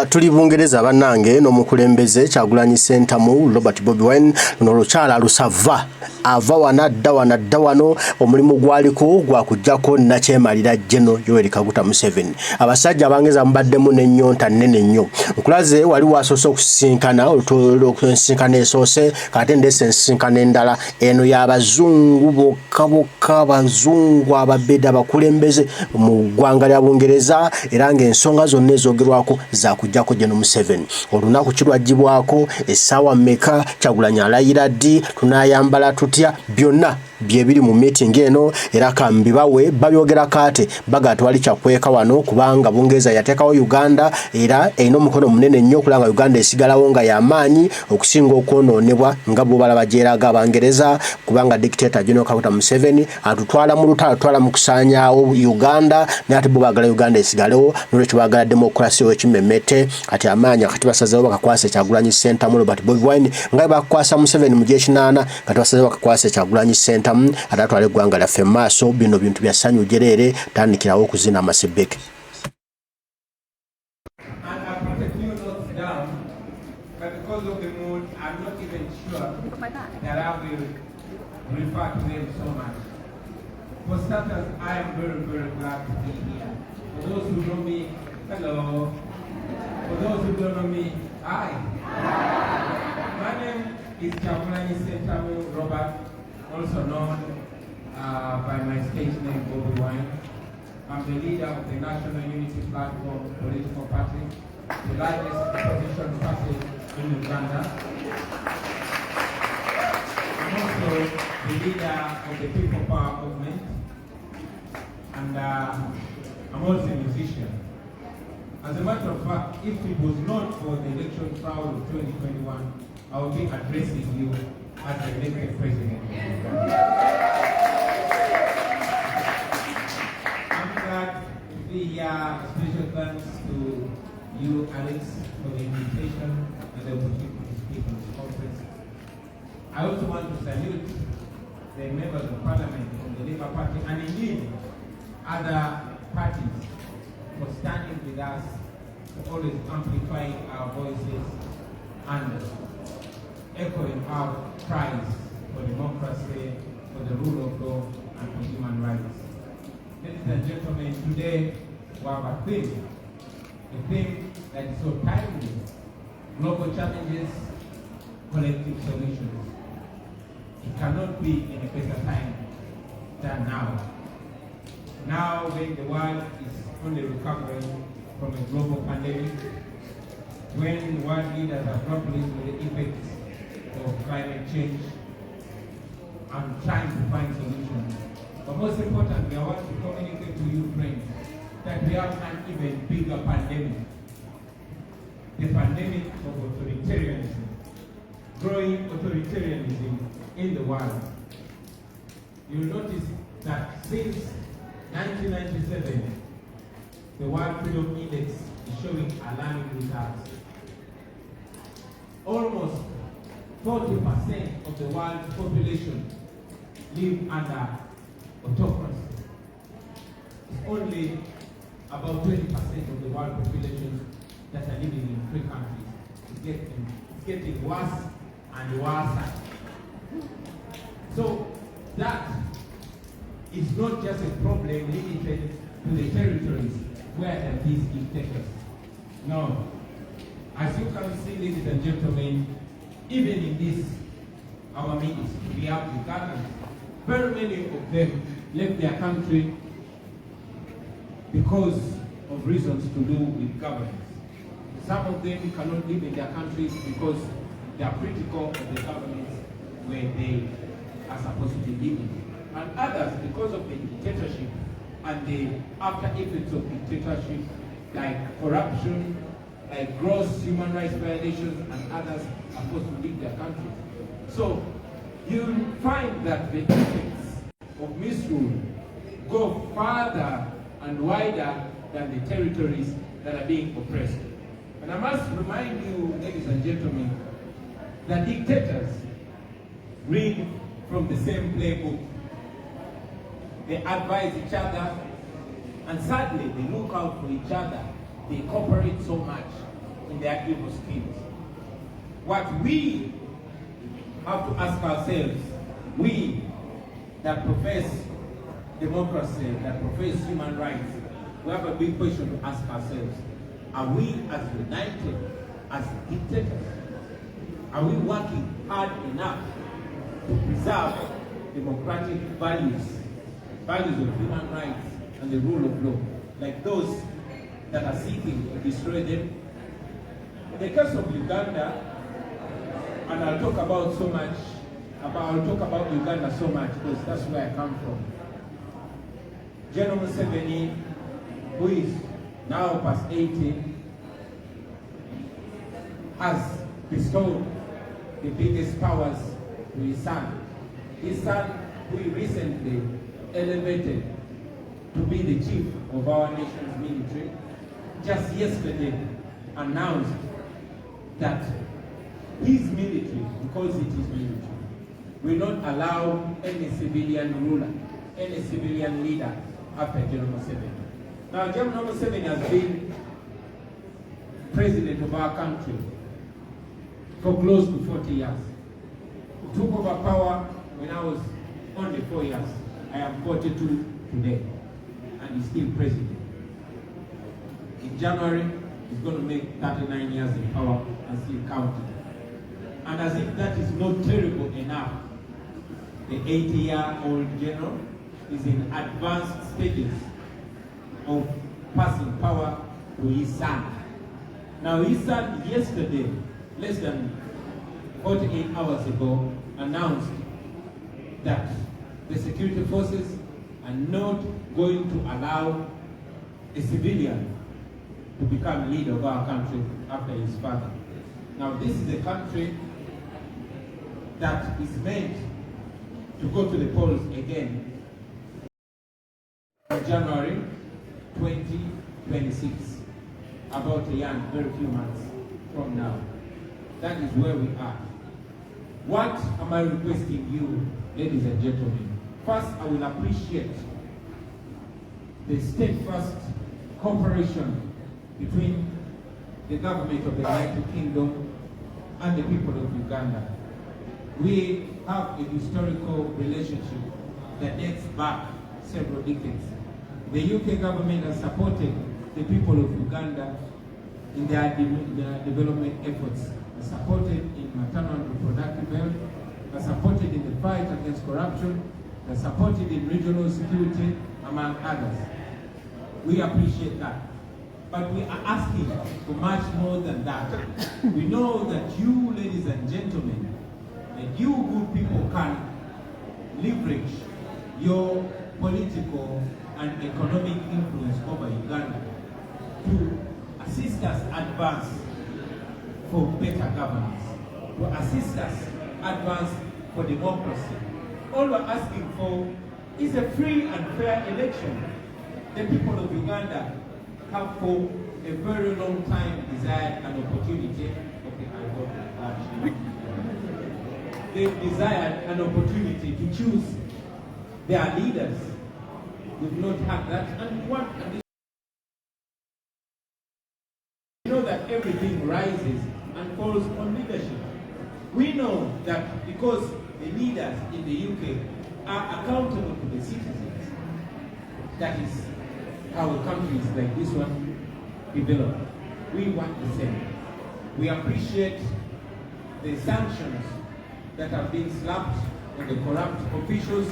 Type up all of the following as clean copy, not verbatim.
Tuli Bungereza bannange n'omukulembeze Kyagulanyi Ssentamu Robert Bobi Wine n'olukyala lusava ava wanadda wano omulimu gwaliko gwakujjako nakyemalira General Yoweri Kaguta Museveni. Abasajja abangeza mubaddemu n'ennyonta nnene nnyo. Nkulaze wali wasoose okusinkana okusinkana esoose kate ndese ensinkana endala eno y'abazungu bokka abazungu ababedde abakulembeze mu ggwanga lya Bungereza era ng'ensonga zonna ezoogerwako Zakujako General Museveni. Olunaku kirwagibwako essaawa mmeka Kyagulanyi alayira ddi tunaayambala tutya byonna byebiri mu meeting eno era kambibawe babyogera kate bagati wali kyakweka wano kubanga Bungereza yateekawo Uganda era erina omukono munene nnyo okulanga Uganda esigalawo nga y'amaanyi okusinga okwonoonebwa nga bo balaba gyeraga Abangereza kubanga dictator General Kaguta Museveni atutwala mu lutalo atutwala mu kusaanyaawo Uganda naye ate bo baagala Uganda esigalewo n'olwekyo baagala demokrasi w'ekimmemmette ati amaanyi kati basazeewo bakakwasa Kyagulanyi Ssentamu Robert Bobi Wine nga bakwasa Museveni mu gy'ekinaana kati basazeewo bakakwasa Kyagulanyi Ssentamu atatwala eggwanga lyaffe maaso bino bintu bya ssanyu jereere tandikirawo okuzina amasebeke. Refer to them so much. For starters, I am very, very glad to be here. For those who know me, hello. For those who don't know me, hi. My name is Kyagulanyi Ssentamu Robert, also known by my stage name Bobi Wine. I'm the leader of the National Unity Platform political party, the largest opposition party in Uganda. I'm also the leader of the People Power movement, and I'm also a musician. As a matter of fact, if it was not for the election crowd of 2021, I would be addressing you as the elected president. I'm glad to be here. Special thanks to you, Alex, for the invitation and the opportunity to speak on this conference. I also want to salute the members of parliament from the Labour Party and indeed other parties for standing with us, for always amplifying our voices and echoing our cries for democracy, for the rule of law and for human rights. Ladies and gentlemen, today we have a theme that is so timely: global challenges, collective solutions. It cannot be in a better time than now. Now when the world is only recovering from a global pandemic, when world leaders are grappling with the effects of climate change and trying to find solutions. But most importantly, I want to communicate to you, friends, that we have an even bigger pandemic. The pandemic of authoritarianism, growing authoritarianism in the world. You will notice that since 1997, the World Freedom Index is showing alarming results. Almost 40% of the world's population live under autocracy. It's only about 20% of the world population that are living in free countries. It's getting worse and worse. So that is not just a problem limited to the territories where there are these dictators. No. As you can see, ladies and gentlemen, even in this, our midst, we have Ugandans. Very many of them left their country because of reasons to do with governance. Some of them cannot live in their countries because they are critical of the governments where they are supposed to be living. And others, because of the dictatorship and the after effects of dictatorship, like corruption, like gross human rights violations, and others are supposed to leave their countries. So you'll find that the effects of misrule go further and wider than the territories that are being oppressed. And I must remind you, ladies and gentlemen, that dictators read from the same playbook. They advise each other, and sadly, they look out for each other. They cooperate so much. in their evil schemes. What we have to ask ourselves, we that profess democracy, that profess human rights, we have a big question to ask ourselves. Are we as united as dictators? Are we working hard enough to preserve democratic values, values of human rights and the rule of law, like those that are seeking to destroy them? In the case of Uganda, and I'll talk about Uganda so much because that's where I come from. General Museveni, who is now past 80, has bestowed the biggest powers to his son. His son, who he recently elevated to be the chief of our nation's military, just yesterday announced that his military, because it is military, will not allow any civilian ruler, any civilian leader after General Museveni. Now, General Museveni has been president of our country for close to 40 years. He took over power when I was only 4 years. I am 42 today, and he's still president. In January, he's going to make 39 years in power and still counting. And as if that is not terrible enough, the 80-year-old general is in advanced stages of passing power to his son. Now his son yesterday, less than 48 hours ago, announced that the security forces are not going to allow a civilian to become leader of our country after his father. Now this is a country that is meant to go to the polls again in January 2026, about a year and very few months from now. That is where we are. What am I requesting you, ladies and gentlemen? First, I will appreciate the steadfast cooperation between the government of the United Kingdom and the people of Uganda. We have a historical relationship that dates back several decades. The UK government has supported the people of Uganda in their development efforts, has supported in maternal and reproductive health, has supported in the fight against corruption, has supported in regional security, among others. We appreciate that. But we are asking for much more than that. We know that you, ladies and gentlemen, that you good people can leverage your political and economic influence over Uganda to assist us advance for better governance, to assist us advance for democracy. All we're asking for is a free and fair election. The people of Uganda have for a very long time desired an opportunity. Okay, I got that. They've desired an opportunity to choose their leaders. We've not had that, and what? We know that everything rises and falls on leadership. We know that because the leaders in the UK are accountable to the citizens, that is how countries like this one develop. We want the same. We appreciate the sanctions that have been slapped on the corrupt officials.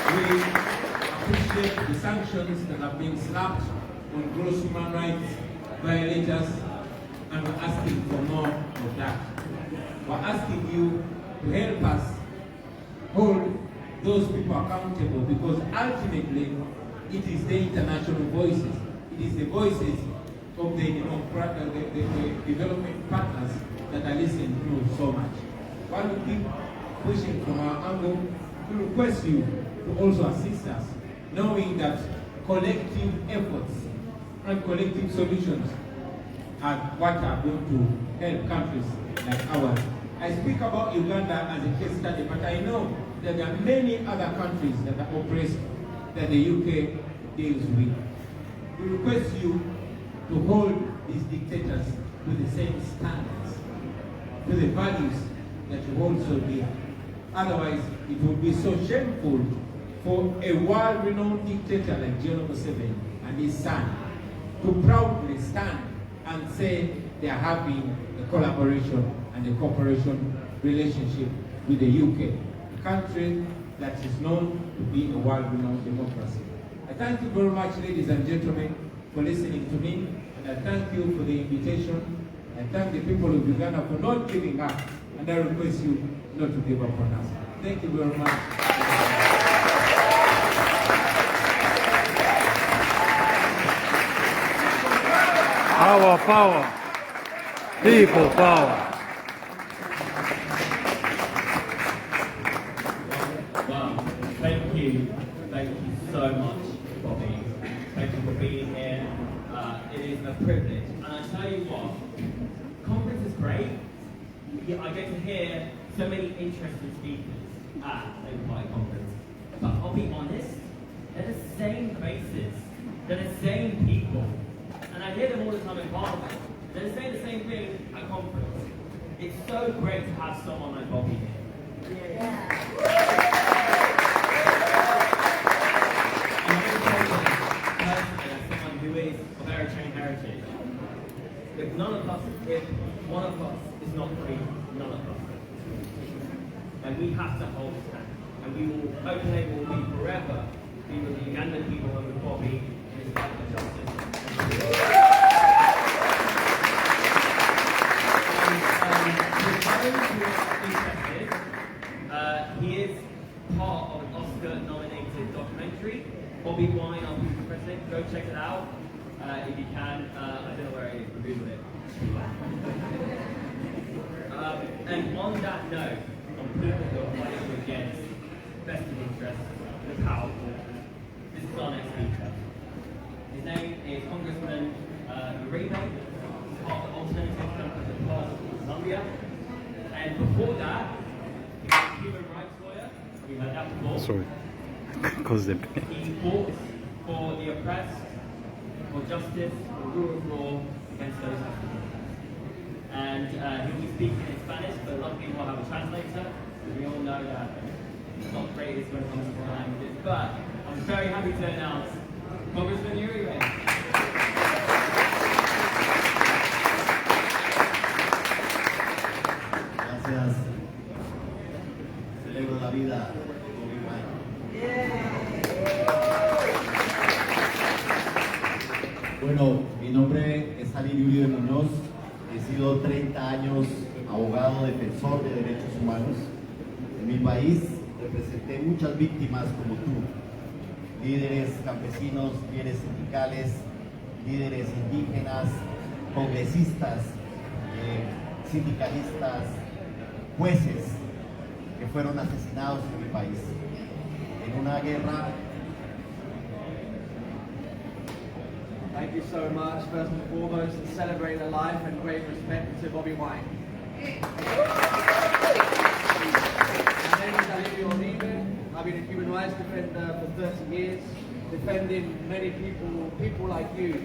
We appreciate the sanctions that have been slapped on gross human rights violators, and we're asking for more of that. We're asking you to help us hold those people accountable, because ultimately it is the international voices, it is the voices of the development partners that are listening to so much. While we keep pushing from our angle, we request you to also assist us, knowing that collective efforts and collective solutions are what are going to help countries like ours. I speak about Uganda as a case study, but I know that there are many other countries that are oppressed that the UK deals with. We request you to hold these dictators to the same standards, to the values that you hold so dear. Otherwise, it would be so shameful for a world-renowned dictator like General Museveni and his son to proudly stand and say they are having a collaboration and a cooperation relationship with the UK, a country that is known to be a world-renowned democracy. I thank you very much, ladies and gentlemen, for listening to me, and I thank you for the invitation. I thank the people of Uganda for not giving up, and I request you not to give up on us. Thank you very much. Power, power, people power. Well, thank you so much, Bobby. Thank you for being here. It is a privilege, and I tell you what, conference is great. Yeah, I get to hear so many interesting speakers at the Party conference. But I'll be honest, they're the same faces, they're the same people. And I hear them all the time in Parliament. They're saying the same thing at conference. It's so great to have someone like Bobby here. Yeah. I'm going to tell you personally, as someone who is of Eritrean heritage, if none of us, if one of us is not free, none of us. And we have to hold his hand. And we will, okay, will be forever be with the Ugandan people and with Bobby in his fight for justice. He is part of an Oscar-nominated documentary, Bobi Wine, Our Future President. Go check it out if you can. I don't know where it is, but Google it. And on that note, on people who are fighting against vested interests, the powerful, this is our next speaker. His name is Congressman Bobi, part of the Alternative Democratic Party of Colombia. And before that, he was a human rights lawyer. We heard that before. Sorry. Because they He fought for the oppressed, for justice, for rule of law against those Africans. And he'll be speaking in Spanish, but a lot of people have a translator. We all know that it's not greatest when it comes to foreign languages. But I'm very happy to announce Congressman Uribe. Gracias. Celebro la vida. Bueno, mi nombre es Ali Uribe Muñoz. He sido 30 años abogado defensor de derechos humanos. En mi país representé muchas víctimas como tú. Líderes campesinos, líderes sindicales, líderes indígenas, congresistas, sindicalistas, jueces que fueron asesinados en mi país en una guerra. Thank you so much. First and foremost, to celebrate the life and great respect to Bobi Wine. My name is Ali Uribe. I've been a human rights defender for 30 years, defending many people like you,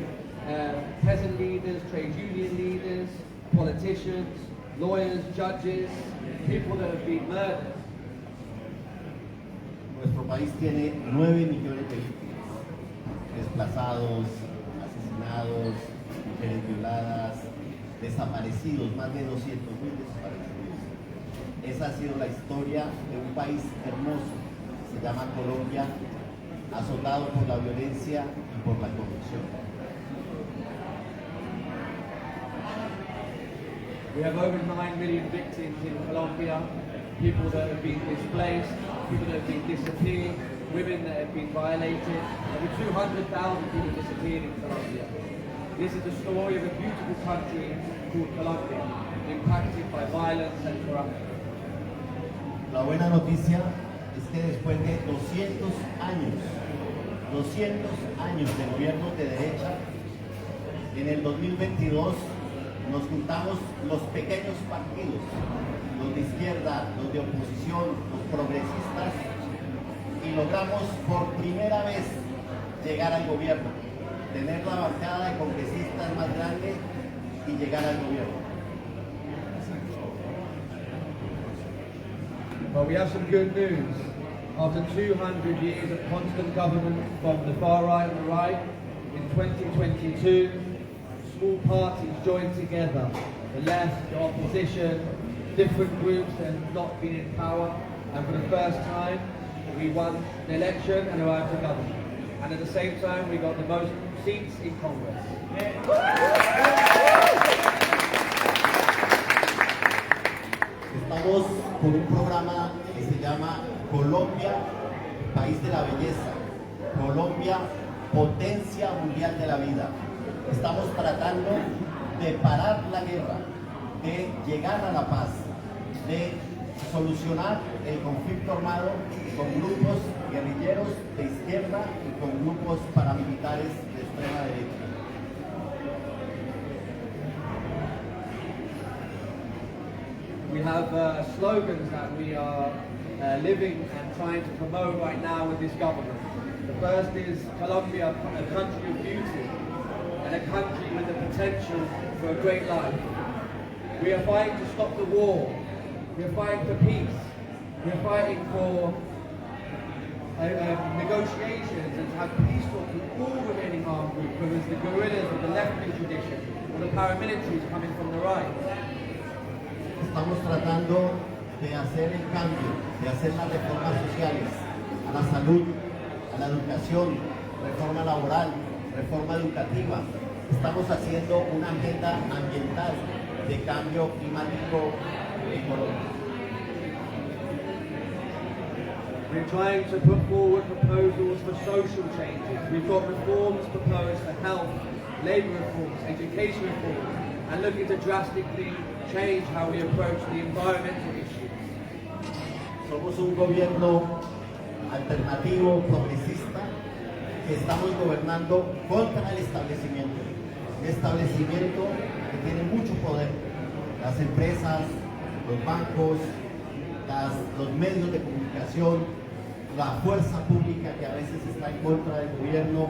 peasant leaders, trade union leaders, politicians, lawyers, judges, people that have been murdered. Nuestro país tiene 9 millones de víctimas, desplazados, asesinados, mujeres violadas, desaparecidos, más de 200.000 desaparecidos. Esa ha sido la historia de un país hermoso, se llama Colombia, azotado por la violencia y por la corrupción. We have over 9 million victims in Colombia, people that have been displaced, people that have been disappeared, women that have been violated. Over 200,000 people disappeared in Colombia. This is the story of a beautiful country called Colombia, impacted by violence and corruption. La buena noticia es que después de 200 años de gobiernos de derecha, en el 2022 nos juntamos los pequeños partidos, los de izquierda, los de oposición, los progresistas, y logramos por primera vez llegar al gobierno, tener la bancada de congresistas llegar al gobierno. Well, we have some good news. After 200 years of constant government from the far right and the right, in 2022, small parties joined together. The left, the opposition, different groups that have not been in power, and for the first time, we won the election and arrived to government. And at the same time, we got the most seats in Congress. Estamos con un programa que se llama Colombia, País de la Belleza. Colombia, Potencia Mundial de la Vida. Estamos tratando de parar la guerra, de llegar a la paz, de solucionar el conflicto armado con grupos guerrilleros de izquierda y con grupos paramilitares de extrema derecha. We have slogans that we are living and trying to promote right now with this government. The first is Colombia, a country of beauty and a country with the potential for a great life. We are fighting to stop the war. We are fighting for peace. We are fighting for negotiations and to have peace talks with all remaining armed groups, whether it's the guerrillas of the left-wing tradition or the paramilitaries coming from the right. Estamos tratando de hacer el cambio, de hacer las reformas sociales, a la salud, a la educación, reforma laboral, reforma educativa. Estamos haciendo una agenda ambiental de cambio climático ecológico. We're trying to put forward proposals for social changes. We've got reforms proposed for health, labour reforms, education reforms, and looking to drastically change how we approach the environmental issues. Somos un gobierno alternativo, progresista, que estamos gobernando contra el establecimiento. Un establecimiento que tiene mucho poder. Las empresas, los bancos, los medios de comunicación, la fuerza pública que a veces está en contra del gobierno,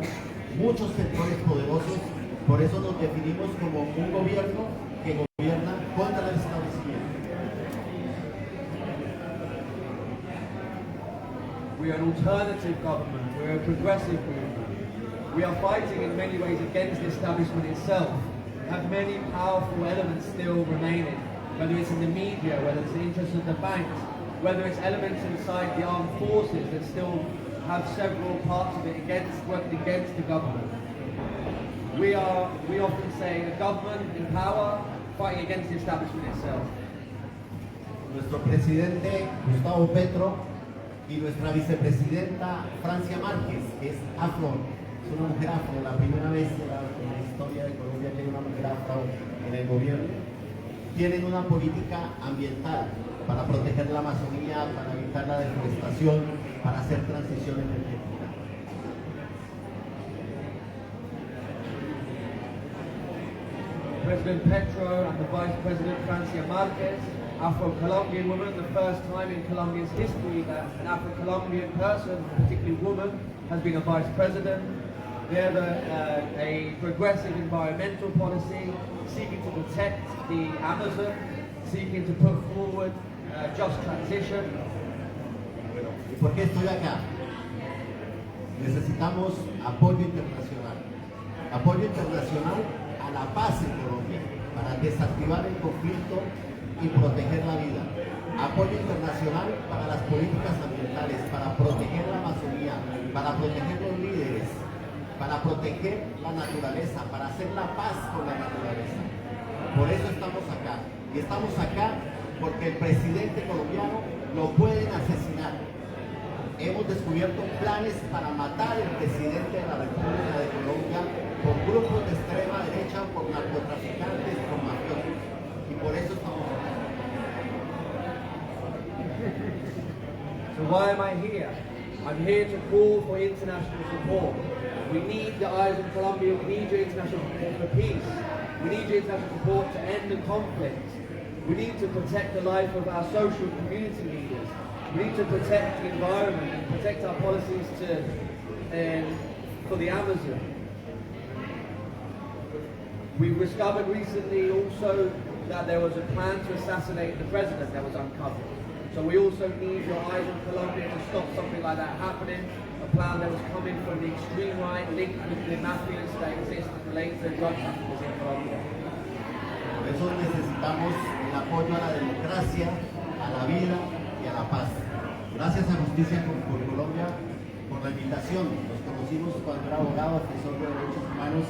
muchos sectores poderosos. Por eso nos definimos como un gobierno que gobierna contra el establecimiento. We are an alternative government, we're a progressive movement. We are fighting in many ways against the establishment itself. We have many powerful elements still remaining, whether it's in the media, whether it's the interests of the banks, whether it's elements inside the armed forces that still have several parts of it working against the government. We often say a government in power fighting against the establishment itself. Nuestro presidente Gustavo Petro y nuestra vicepresidenta Francia Márquez, que es afro, es una mujer afro, la primera vez en la historia de Colombia que hay una mujer afro en el gobierno, tienen una política ambiental para proteger la Amazonía, para evitar la deforestación, para hacer transición energética. President Petro and the Vice President Francia Márquez, Afro-Colombian woman, the first time in Colombia's history that an Afro-Colombian person, particularly woman, has been a vice president. They have a progressive environmental policy, seeking to protect the Amazon, seeking to put forward just transition. ¿Y por qué estoy acá? Necesitamos apoyo internacional. Apoyo internacional a la paz en Colombia, para desactivar el conflicto y proteger la vida. Apoyo internacional para las políticas ambientales, para proteger la Amazonía, para proteger los líderes, para proteger la naturaleza, para hacer la paz con la naturaleza. Por eso estamos acá. Y estamos acá porque el presidente colombiano lo pueden asesinar. Hemos descubierto planes para matar al presidente de la República de Colombia con grupos de extrema derecha, por narcotraficantes, por mafiosos. Y por eso estamos acá. So why am I here? I'm here to call for international support. We need the eyes of Colombia, we need your international support for peace. We need your international support to end the conflict. We need to protect the life of our social community leaders. We need to protect the environment and protect our policies for the Amazon. We discovered recently also that there was a plan to assassinate the president that was uncovered. So we also need your eyes on Colombia to stop something like that happening. A plan that was coming from the extreme right, linked with the mafias that exist related to drug traffickers in Colombia. Por eso necesitamos el apoyo a la democracia, a la vida y a la paz. Gracias a Justicia por Colombia por la invitación. Nos conocimos cuando era abogado, defensor de derechos humanos,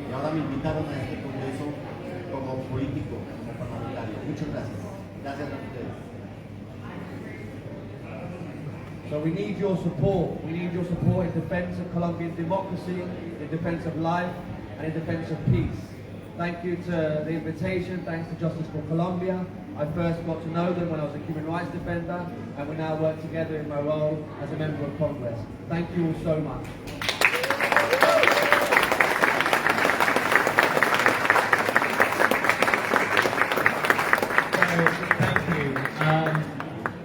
y ahora me invitaron a este congreso como político, como parlamentario. Muchas gracias. Gracias a ustedes. So we need your support. We need your support in defense of Colombian democracy, in defense of life, and in defense of peace. Thank you to the invitation. Thanks to Justice for Colombia. I first got to know them when I was a human rights defender, and we now work together in my role as a member of Congress. Thank you all so much.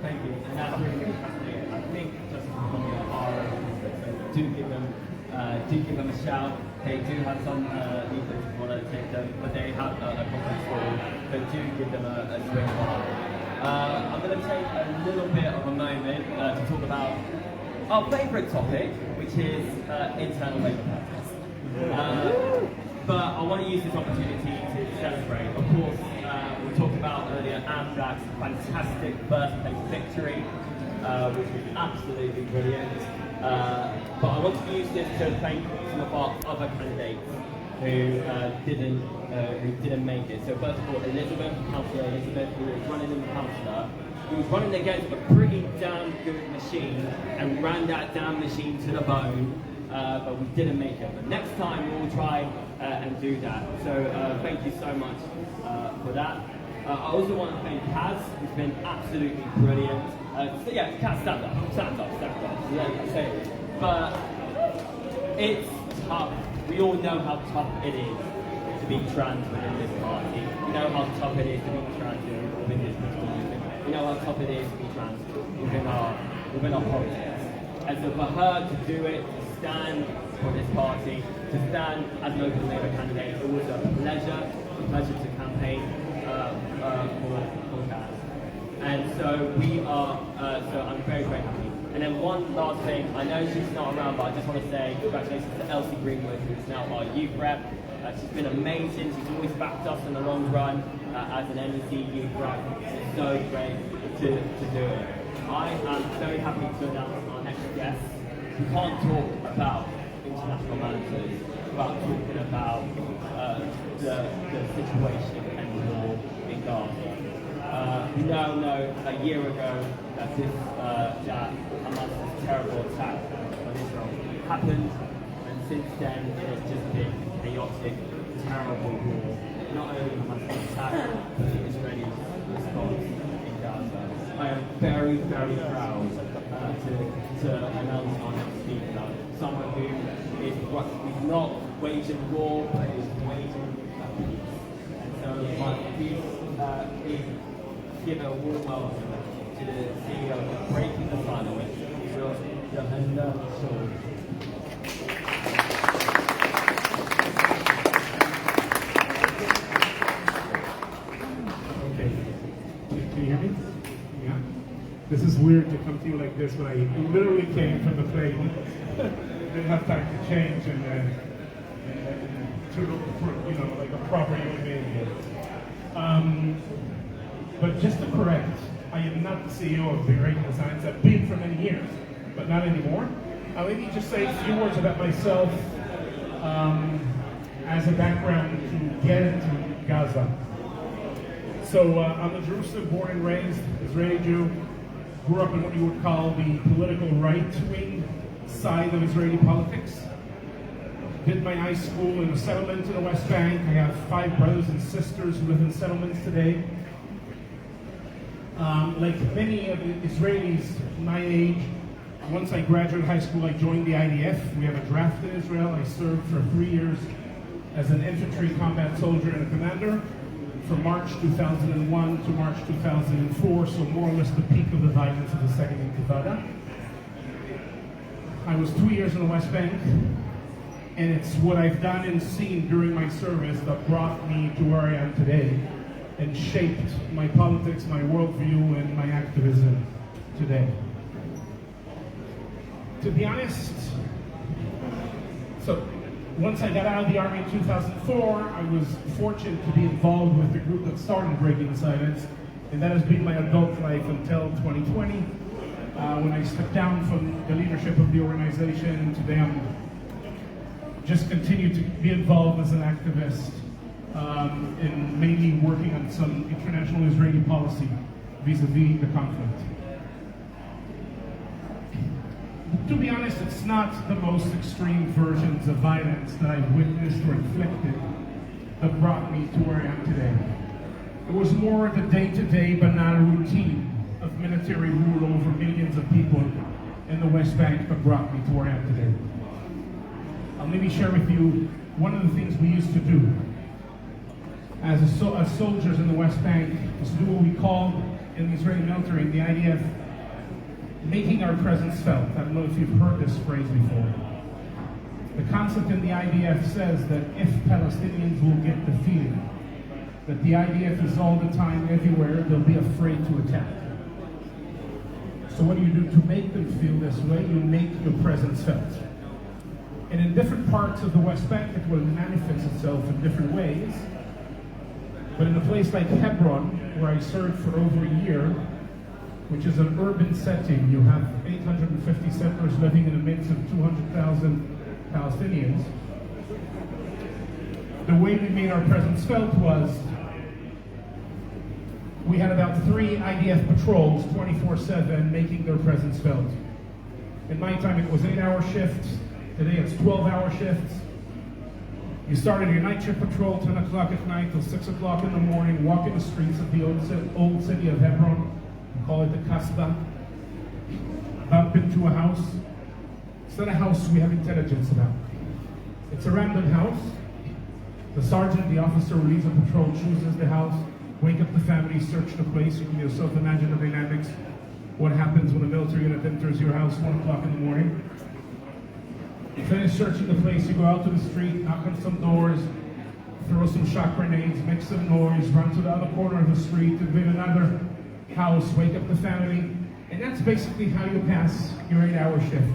Thank you. And that's really fascinating. I think Justice for Colombia are, do give them a shout. They do have some leaders who want to take them, but they have a conference call, but do give them a swing on. I'm going to take a little bit of a moment to talk about our favourite topic, which is internal labour practice. But I want to use this opportunity to celebrate. Of course, we talked about earlier Amdrak's fantastic birthplace victory, which was absolutely brilliant. But I want to use this to thank some of our other candidates who didn't make it. So first of all, Councillor Elizabeth, who was running in the councillor, who was running against a pretty damn good machine and ran that damn machine to the bone. But we didn't make it. But next time we'll try and do that. So thank you so much for that. I also want to thank Kaz, who's been absolutely brilliant. So yeah, Kaz, stand up. Yeah, that's it. But it's tough. We all know how tough it is to be trans within this party. We know how tough it is to be trans within this political movement. We know how tough it is to be trans within our politics. And so for her to do it, to stand for this party, to stand as an open Labour candidate, it was a pleasure to campaign for that. And so we are, so I'm very, very happy. And then one last thing, I know she's not around, but I just want to say congratulations to Elsie Greenwood, who is now our youth rep. She's been amazing, she's always backed us in the long run as an NEC youth rep. It's so great to do it. I am very happy to announce our next guest. We can't talk about international managers without talking about the situation and the war in Gaza. We now know a year ago that Hamas's terrible attack on Israel happened, and since then it has just been chaotic, terrible war. Not only Hamas's attack, but the Israeli response in Gaza. I am very, very proud to announce our next speaker, someone who is not waging war, but is waging peace. And so please give a warm welcome to the CEO of Breaking the Silence, Johanna Shaw. Okay. Can you hear me? Yeah. This is weird to come to you like this, but I literally came from the plane. Didn't have time to change and to look for, like a proper human being here. But just to correct, I am not the CEO of Breaking the Silence. I've been for many years, but not anymore. I'll maybe just say a few words about myself as a background to get into Gaza. So I'm a Jerusalem born and raised Israeli Jew. Grew up in what you would call the political right-wing side of Israeli politics. Did my high school in a settlement in the West Bank. I have 5 brothers and sisters who live in settlements today. Like many of the Israelis my age, once I graduated high school, I joined the IDF. We have a draft in Israel. I served for 3 years as an infantry combat soldier and a commander from March 2001 to March 2004, so more or less the peak of the violence of the Second Intifada. I was 2 years in the West Bank, and it's what I've done and seen during my service that brought to where I am today and shaped my politics, my worldview, and my activism today. To be honest, so once I got out of the Army in 2004, I was fortunate to be involved with the group that started Breaking the Silence, and that has been my adult life until 2020, when I stepped down from the leadership of the organization. Today I'm just continue to be involved as an activist in mainly working on some international Israeli policy vis-a-vis the conflict. To be honest, it's not the most extreme versions of violence that I've witnessed or inflicted that brought me to where I am today. It was more the day-to-day banal routine of military rule over millions of people in the West Bank that brought me to where I am today. I'll maybe share with you one of the things we used to do as soldiers in the West Bank was to do what we call in the Israeli military, the IDF, making our presence felt. I don't know if you've heard this phrase before. The concept in the IDF says that if Palestinians will get the feeling that the IDF is all the time everywhere, they'll be afraid to attack. So what do you do to make them feel this way? You make your presence felt. And in different parts of the West Bank, it will manifest itself in different ways. But in a place like Hebron, where I served for over a year, which is an urban setting, you have 850 settlers living in the midst of 200,000 Palestinians. The way we made our presence felt was we had about 3 IDF patrols 24/7 making their presence felt. In my time, it was 8-hour shifts. Today, it's 12-hour shifts. You started your night shift patrol 10 o'clock at night till 6 o'clock in the morning, walking the streets of the old city of Hebron. We call it the Kasbah. Bump into a house. It's not a house we have intelligence about. It's a random house. The sergeant, the officer who leads a patrol, chooses the house, wake up the family, search the place. You can yourself imagine the dynamics. What happens when a military unit enters your house 1 o'clock in the morning. You finish searching the place, you go out to the street, knock on some doors, throw some shock grenades, make some noise, run to the other corner of the street, invade another house, wake up the family. And that's basically how you pass your 8-hour shift.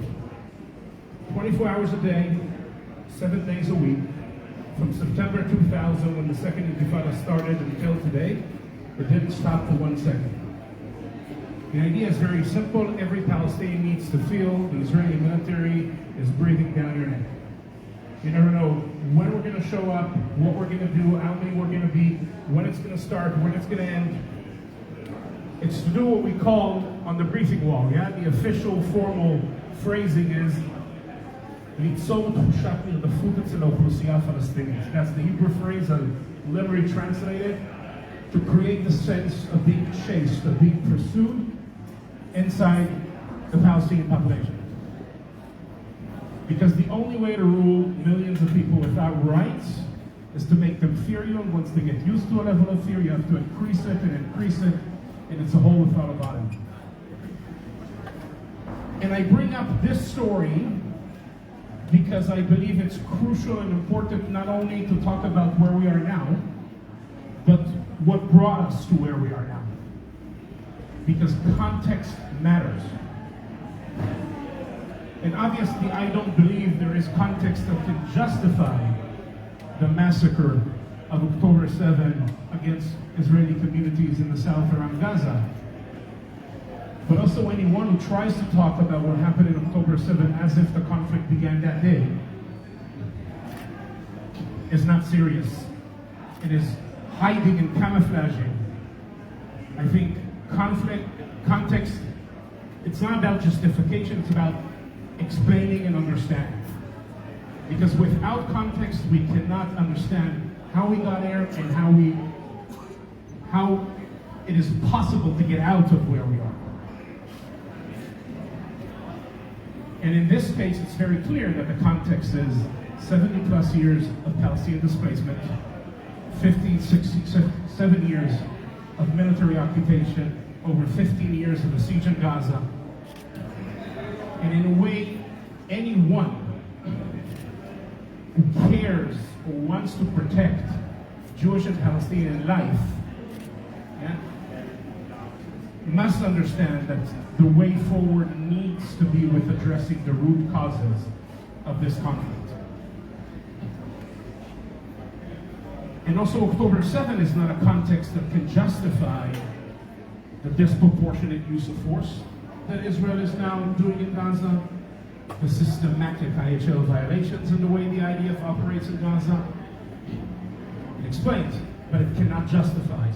24 hours a day, 7 days a week, from September 2000, when the second Intifada started, until today. It didn't stop for 1 second. The idea is very simple. Every Palestinian needs to feel the Israeli military is breathing down your neck. You never know when we're going to show up, what we're going to do, how many we're going to be, when it's going to start, when it's going to end. It's to do what we call on the briefing wall. Yeah, the official formal phrasing is ליצור תחושת נרדפות אצל האוכלוסייה הפלסטינית. That's the Hebrew phrase, literally translated, to create the sense of being chased, of being pursued inside the Palestinian population. Because the only way to rule millions of people without rights is to make them fear you, and once they get used to a level of fear, you have to increase it, and it's a whole without a bottom. And I bring up this story because I believe it's crucial and important not only to talk about where we are now, but what brought us to where we are now. Because context matters. And obviously, I don't believe there is context that can justify the massacre of October 7 against Israeli communities in the south around Gaza. But also anyone who tries to talk about what happened in October 7 as if the conflict began that day is not serious. It is hiding and camouflaging. I think context, it's not about justification, it's about explaining and understanding. Because without context, we cannot understand how we got there and how it is possible to get out of where we are. And in this case, it's very clear that the context is 70 plus years of Palestinian displacement, 7 years of military occupation, over 15 years of a siege in Gaza. And in a way, anyone who cares or wants to protect Jewish and Palestinian life, yeah, must understand that the way forward needs to be with addressing the root causes of this conflict. And also October 7 is not a context that can justify the disproportionate use of force that Israel is now doing in Gaza, the systematic IHL violations and the way the IDF operates in Gaza. It explains, but it cannot justify.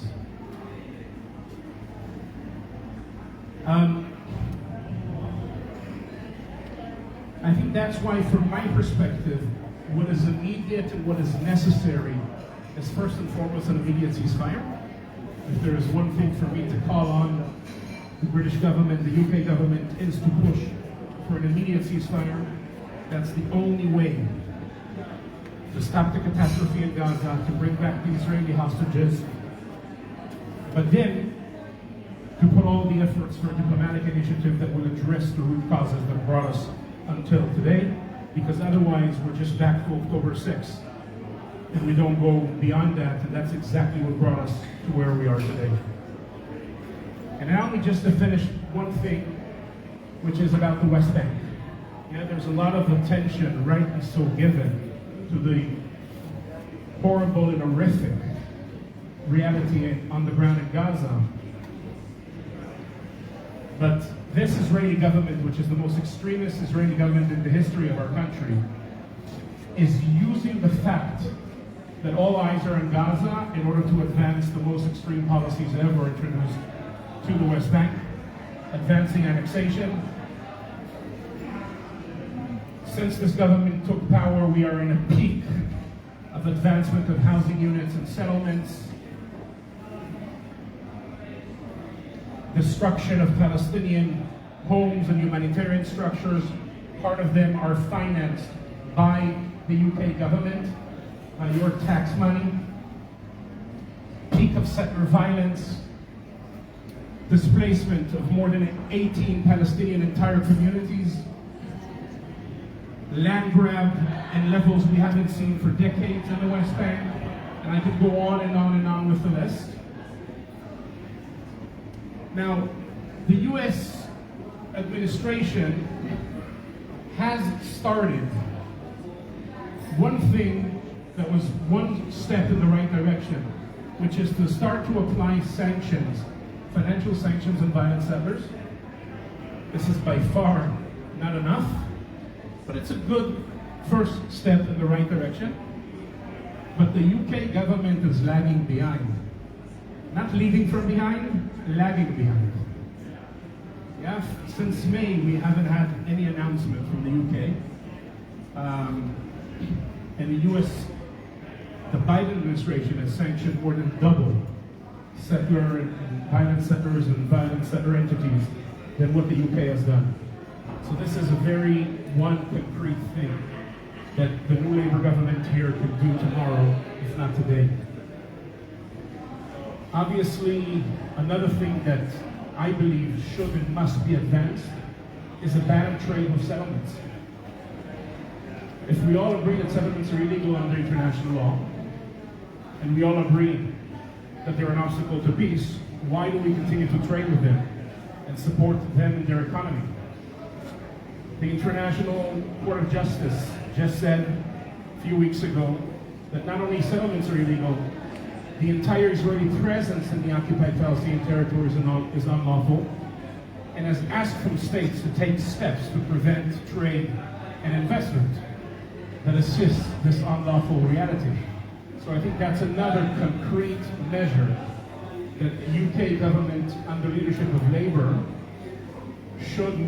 I think that's why, from my perspective, what is immediate and what is necessary is first and foremost an immediate ceasefire. If there is one thing for me to call on the British government, the UK government, is to push for an immediate ceasefire. That's the only way to stop the catastrophe in Gaza, to bring back the Israeli hostages, but then to put all the efforts for a diplomatic initiative that will address the root causes that brought us until today, because otherwise we're just back to October 6th. And we don't go beyond that, and that's exactly what brought us to where we are today. And now we just to finish one thing, which is about the West Bank. Yeah, there's a lot of attention, rightly so, given to the horrible and horrific reality on the ground in Gaza. But this Israeli government, which is the most extremist Israeli government in the history of our country, is using the fact that all eyes are in Gaza in order to advance the most extreme policies ever introduced to the West Bank, advancing annexation. Since this government took power, we are in a peak of advancement of housing units and settlements, destruction of Palestinian homes and humanitarian structures. Part of them are financed by the UK government, by your tax money. Peak of settler violence, displacement of more than 18 Palestinian entire communities, land grab in levels we haven't seen for decades in the West Bank, and I could go on and on and on with the list. Now, the US administration has started one thing that was one step in the right direction, which is to start to apply sanctions, financial sanctions on violent settlers. This is by far not enough, but it's a good first step in the right direction. But the UK government is lagging behind. Not leading from behind, lagging behind. Yeah, since May, we haven't had any announcement from the UK. And the US, the Biden administration has sanctioned more than double settler and violent settlers and violent settler entities than what the UK has done. So this is a very one concrete thing that the new Labour government here could do tomorrow, if not today. Obviously, another thing that I believe should and must be advanced is a ban on trade with settlements. If we all agree that settlements are illegal under international law, and we all agree that they're an obstacle to peace, why do we continue to trade with them and support them in their economy? The International Court of Justice just said a few weeks ago that not only settlements are illegal, the entire Israeli presence in the occupied Palestinian territory is unlawful, and has asked from states to take steps to prevent trade and investment that assists this unlawful reality. So I think that's another concrete measure that the UK government, under leadership of Labour,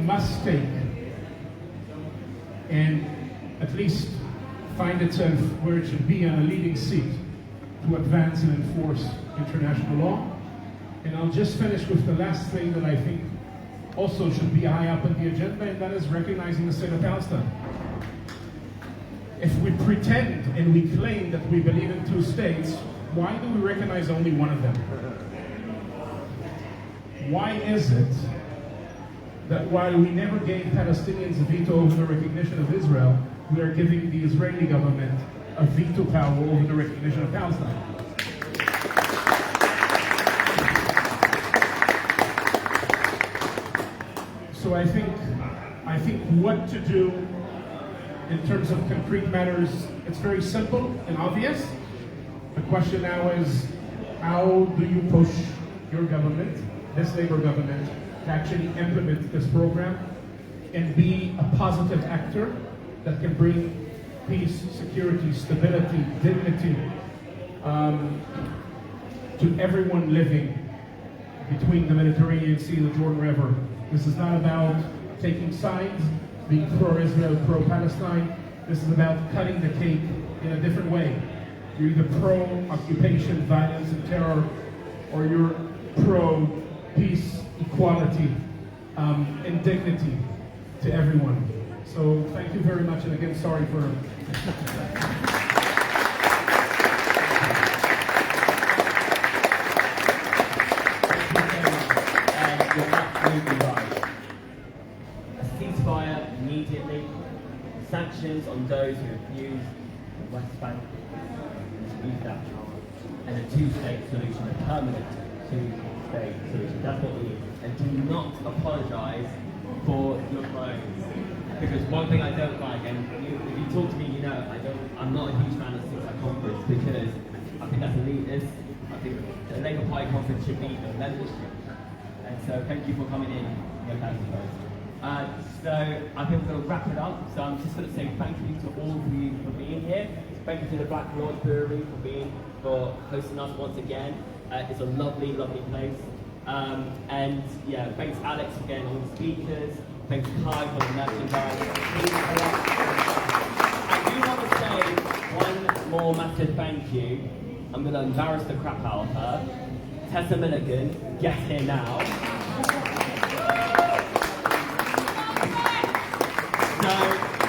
must take, and at least find itself where it should be on a leading seat to advance and enforce international law. And I'll just finish with the last thing that I think also should be high up on the agenda, and that is recognizing the state of Palestine. If we pretend and we claim that we believe in two states, why do we recognize only one of them? Why is it that while we never gave Palestinians a veto over the recognition of Israel, we are giving the Israeli government a veto power over the recognition of Palestine? So I think what to do in terms of concrete matters, it's very simple and obvious. The question now is, how do you push your government, this Labour government, to actually implement this program and be a positive actor that can bring peace, security, stability, dignity to everyone living between the Mediterranean Sea and the Jordan River. This is not about taking sides, being pro-Israel, pro-Palestine. This is about cutting the cake in a different way. You're either pro-occupation, violence, and terror, or you're pro-peace, equality, and dignity to everyone. So thank you very much, and again, sorry for... You're absolutely right. A ceasefire immediately, sanctions on those who abuse the West Bank, use that power, and a two-state solution, a permanent two-state solution. That's what we need. And do not apologise for your clothes. Because one thing I don't like, and if you talk to me, you know, I'm not a huge fan of the six-side conference because I think that's elitist. I think the Labour Party conference should be the membership. And so thank you for coming in, so I think we're going to wrap it up. So I'm just going to say thank you to all of you for being here. Thank you to the Black Lord Brewery for hosting us once again. It's a lovely, lovely place. And yeah, thanks Alex again, all the speakers. Thanks Kai for the merchandise. I do want to say one more massive thank you. I'm going to embarrass the crap out of her. Tessa Milligan, get here now. So,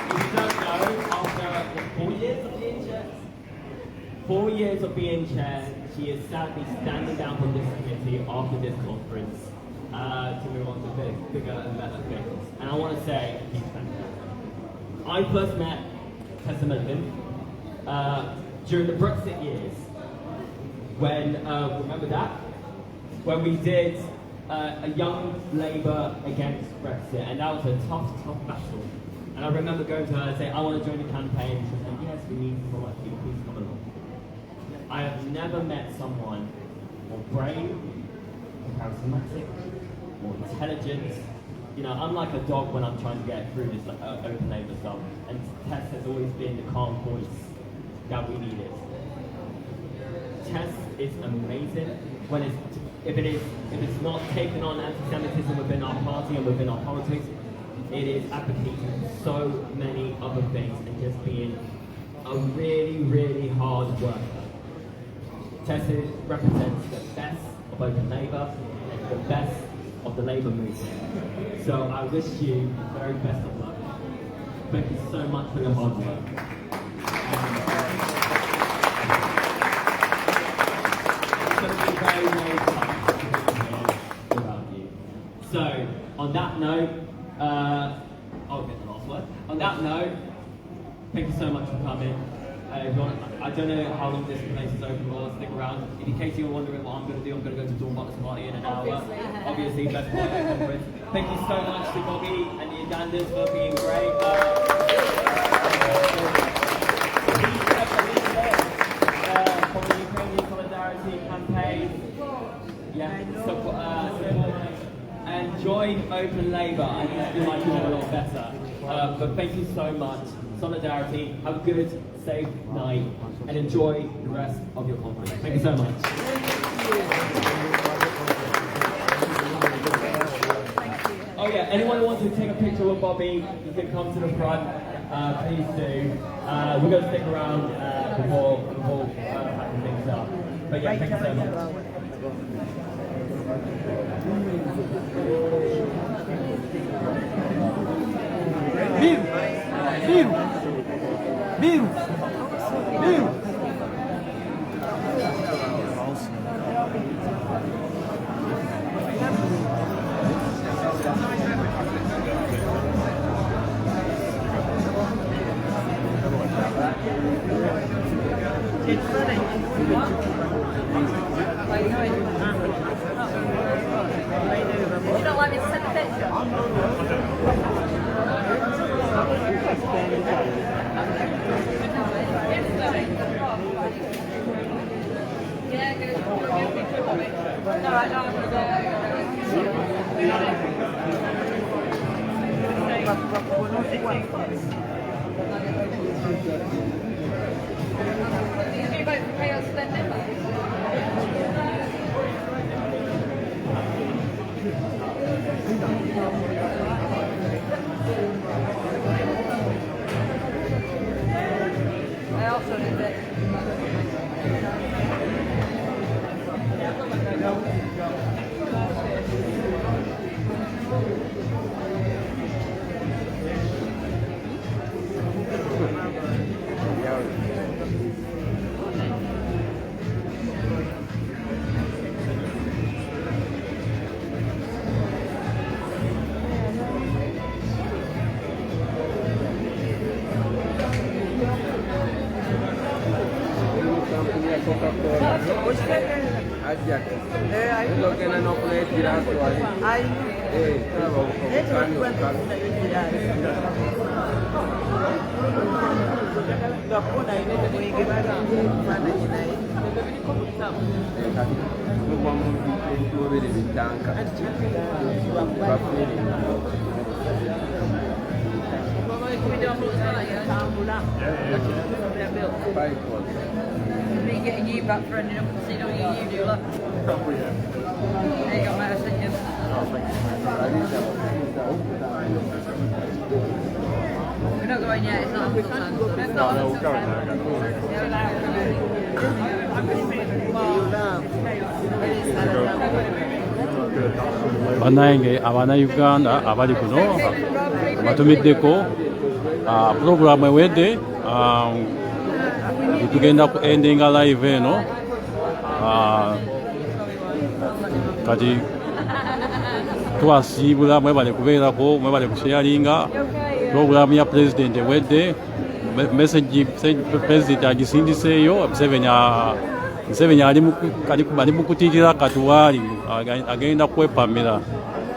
if you don't know, after 4 years of being chair, 4 years of being chair, she is sadly standing down from this committee after this conference to move on to bigger and better things. And I want to say a huge thank you. I first met Tessa Milligan during the Brexit years. When, remember that? When we did a young Labour against Brexit, and that was a tough, tough battle. And I remember going to her and saying, I want to join the campaign. She said, yes, we need people like you, please come along. I have never met someone more brave, more charismatic, more intelligent. You know, I'm like a dog when I'm trying to get through this open Labour stuff. And Tess has always been the calm voice that we needed. Tess is amazing when if it's not taking on anti-Semitism within our party and within our politics, it is advocating so many other things and just being a really, really hard worker. Tess represents the best of Open Labour and the best of the Labour movement. So I wish you the very best of luck. Thank you so much for your hard work. So, on that note, I'll get the last word. On that note, thank you so much for coming. I don't know how long this place is open, but stick around. In case you're wondering what I'm going to do, I'm going to go to Dawn Butler's party in an hour. Obviously, best part of the conference. Thank you so much to Bobi and the Ugandans for being great. From the Ukrainian Solidarity Campaign. Yeah, support and join Open Labour. I need to do my job a lot better. But thank you so much. Solidarity. Have a good, safe night and enjoy the rest of your conference. Thank you so much. Oh yeah, anyone who wants to take a picture with Bobi, you can come to the front. Please do. We're going to stick around before packing things up. But yeah, thank you so much. You don't want me to send a picture? Es lo que no puede tirar todavía. Ay, Me getting you back for ending up at the CWU dealer. There you go, mate, I sent you. We're not going yet, it's not until time. It's not until Bannange Abannayuganda abali kuno batumiddeko program ewedde tugenda ku endinga live eno kati twasiibula mwebale kubeerako mwebale kusharinga program ya president ewedde message president agisindiseeyo Museveni ali mu kutiitira katuwaali agenda kwepamira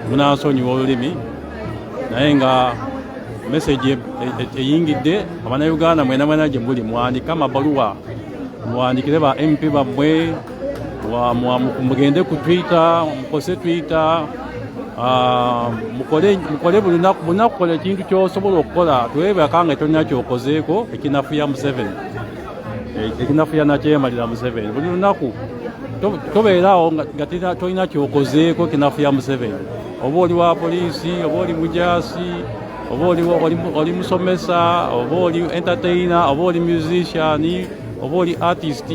munansonyiwa olulimi naye nga message eyingidde Abannayuganda mwena gye muli muwandike amabaluwa muwandikire ba MP bammwe mugende ku Twitter mukose Twitter mukole buli lunaku kola ekintu kyosobola okukola twebakanga tolina kyokozeeko ekinafuya Museveni ekinafuya nakyemalira Museveni buli lunaku tobeerawo nga tolina kyokozeeko ekinafuya Museveni oba oli wa poliisi oba oli mujaasi oba oli musomesa oba oli entertainer oba oli musician oba oli artist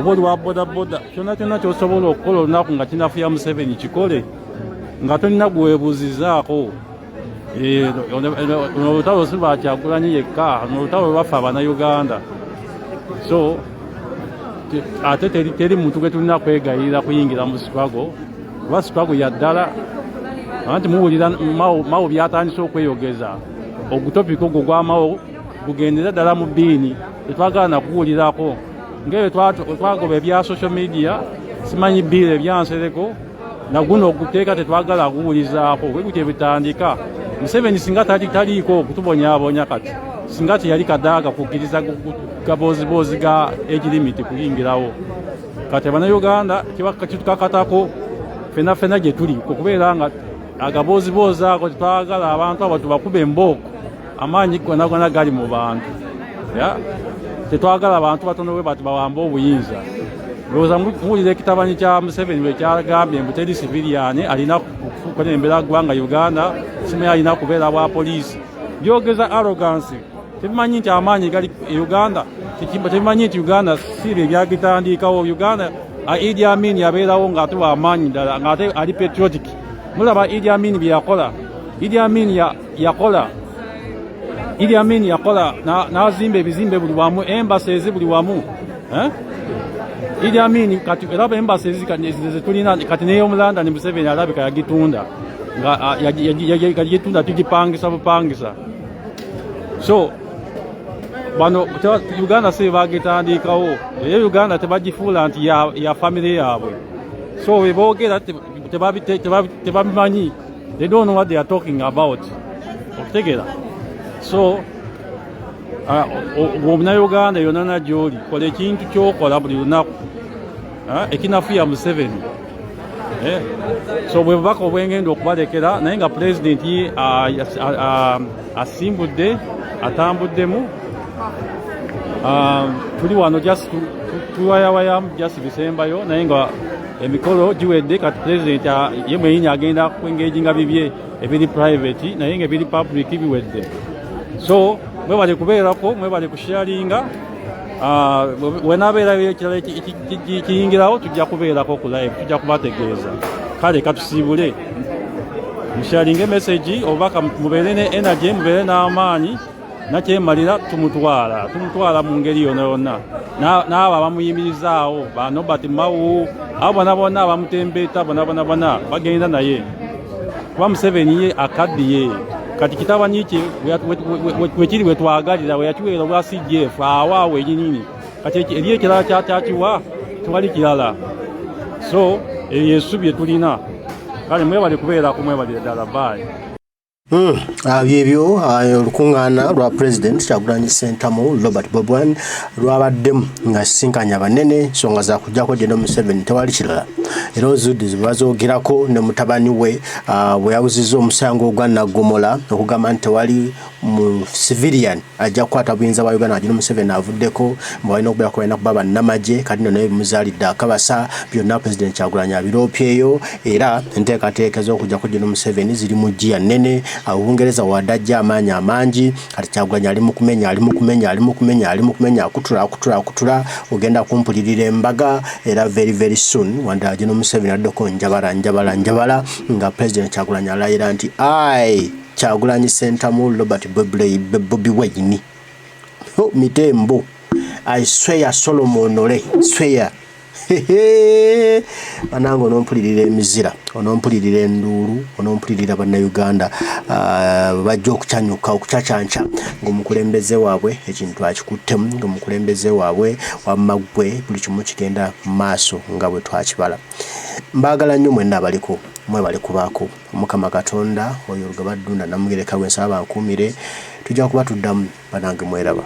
oba oli wa bodaboda kyonna kyosobola okukola olunaku nga kinafuya Museveni kikole nga tolina gwebuuzizaako olutalo si Kyagulanyi yekka olutalo lwaffe Abannayuganda so ate teri muntu gwe tulina kwegayirira kuyingira mu struggle kuba struggle ya ddala anti muwulira mawo byatandise okweyogeza ogutopika ogwo gwamawo gugendera ddala mu bbiini tetwagala nakuwulirako ngaebyo twagoba ebya social media simanyi bbiira ebyansereko naguno oguteeka tetwagala kuwulizaako bwe gutyo bitandika Museveni singa taliiko okutubonyaabonya kati singa teyali kadaaga kukkiriza gaboozibozi ga age limit kuyingirawo kati Abannayuganda kitukakatako fena gye tuli okubeera nga agaboozibozi ako tetwagala abantu abo tubakuba embooko amaanyi gonagona gali mu bantu tetwagala abantu batono bwe bati bawamba obuyinza lowooza muwulira ekitabanyi kya Museveni bwe kyagambye mbu teri civilian alina kukulembera ggwanga Uganda simanyi alina kubeera bwa poliisi byogeza arrogance tebimanyi nti amaanyi gali Uganda tebimanyi nti Uganda sibe byagitandikawo Uganda Idi Amin yabeerawo ng'ate w'amaanyi ddala ng'ate ali patriotic mulaba Idi Amin bye yakola Idi Amin yakola n'azimba ebizimbe buli wamu embassies buli wamu Idi Amin kati eraba embassies zetulina kati n'ey'omu London Museveni alabika yagitunda nga yagitunda tugipangisa bupangisa so bano Uganda si bagitandikawo era Uganda tebagifuula nti ya family yaabwe so weboogera tebabimanyi they don't know what they are talking about okutegeera so Omunnayuganda yonna gy'oli kola ekintu kyokola buli lunaku ekinafuya Museveni. So bwe bubaka obwengenda okubalekera naye nga pulezidenti asimbudde atambuddemu tuli wano just tuwayawaya just bisembayo naye nga emikolo giwedde kati pulezidenti ye mwenyini agenda kwengeginga bibye ebiri private naye nga ebiri public biwedde. So mwebale kubeerako mwebale kusharinga wenabeera ekirala kiyingirawo tujja kubeerako ku live tujja kubategeeza kale katusiibule musharinge message obaka mubeere ne energy mubeere n'amaanyi nakyemalira tumutwala mu ngeri yonna yonna n'abo abamuyimirizaawo ba Nobert Mawu abo bona bonna abamutembeeta bona bagenda naye kuba Museveni ye akaddiye kati kitabanyi kye wekiri wetwagalira weyakiweera obwa CGF awaawo ekinini kati eri ekirala kyakiwa tewali kirala. So yesubi etulina kale mwebale kubeerako mwebale ddala bayi. Byebyo olukuŋŋaana lwa President Kyagulanyi Ssentamu Robert Bobi lwabaddemu nga sisinkanya banene ensonga zakujjako gye Museveni tewali kirala. Era ozudde ze bazoogerako ne mutabani we bwe yawuzizza omusango ogwa Naggomola okugamba nti tewali mu civilian ajja kukwata buyinza bwa Uganda gye Museveni avuddeko mbu balina okubeerako balina kuba bannamagye kati nno naye bimuzaalidde akabasa byonna President Kyagulanyi abiroopyeyo era enteekateeka ez'okujjako gye Museveni ziri mu jjiya nnene. Obungereza wadajja amaanyi amangi kati Kyagulanyi ali mu kumenya akutula ogenda kumpulirira embaga era very soon wanda gye Museveni addeko njabala nga President Kyagulanyi alayira nti Kyagulanyi Ssentamu Robert Bobi Wine mitembo I swear Solomon Ole swear banango onompulirira emizira onompulirira enduulu onompulirira bannayuganda bajja okukyanyuka okucacyanca ng'omukulembeze waabwe ekintu akikuttemu ng'omukulembeze waabwe wamaggwe buli kimu kigenda mu maaso nga bwe twakibala. Mbaagala nnyo mwenna abaliko mwebale kubaako Mukama Katonda oyo Olugaba Ddunda namugereka bwe nsaba bankuumire tujja kuba tuddamu banange mweraba.